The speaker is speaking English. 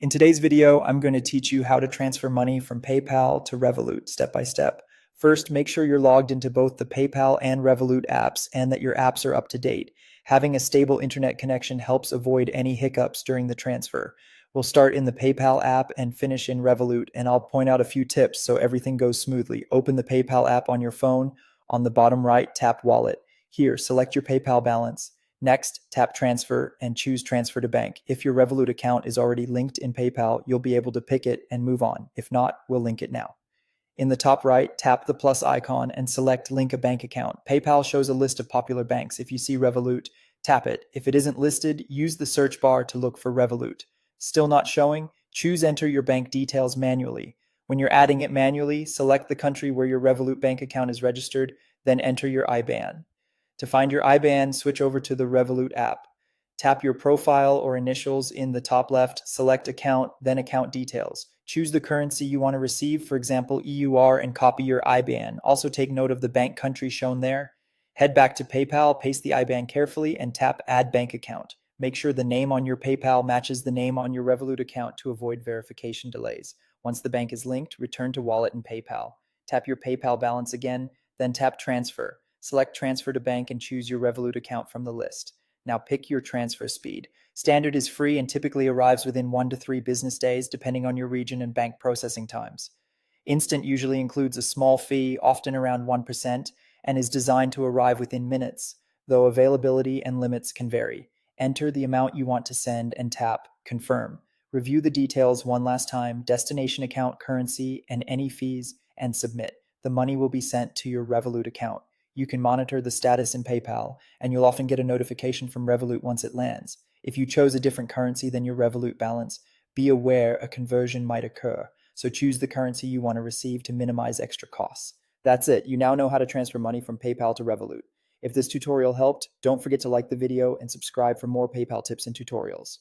In today's video, I'm going to teach you how to transfer money from PayPal to Revolut step by step. First, make sure you're logged into both the PayPal and Revolut apps and that your apps are up to date. Having a stable internet connection helps avoid any hiccups during the transfer. We'll start in the PayPal app and finish in Revolut, and I'll point out a few tips so everything goes smoothly. Open the PayPal app on your phone. On the bottom right, tap Wallet. Here, select your PayPal balance. Next, tap Transfer and choose Transfer to Bank. If your Revolut account is already linked in PayPal, you'll be able to pick it and move on. If not, we'll link it now. In the top right, tap the plus icon and select Link a Bank Account. PayPal shows a list of popular banks. If you see Revolut, tap it. If it isn't listed, use the search bar to look for Revolut. Still not showing? Choose Enter your bank details manually. When you're adding it manually, select the country where your Revolut bank account is registered, then enter your IBAN. To find your IBAN, switch over to the Revolut app. Tap your profile or initials in the top left, select account, then account details. Choose the currency you want to receive, for example, EUR, and copy your IBAN. Also take note of the bank country shown there. Head back to PayPal, paste the IBAN carefully, and tap Add Bank Account. Make sure the name on your PayPal matches the name on your Revolut account to avoid verification delays. Once the bank is linked, return to Wallet and PayPal. Tap your PayPal balance again, then tap Transfer. Select Transfer to Bank and choose your Revolut account from the list. Now pick your transfer speed. Standard is free and typically arrives within 1 to 3 business days, depending on your region and bank processing times. Instant usually includes a small fee, often around 1%, and is designed to arrive within minutes, though availability and limits can vary. Enter the amount you want to send and tap Confirm. Review the details one last time, destination account, currency, and any fees, and submit. The money will be sent to your Revolut account. You can monitor the status in PayPal, and you'll often get a notification from Revolut once it lands. If you chose a different currency than your Revolut balance, be aware a conversion might occur, so choose the currency you want to receive to minimize extra costs. That's it. You now know how to transfer money from PayPal to Revolut. If this tutorial helped, don't forget to like the video and subscribe for more PayPal tips and tutorials.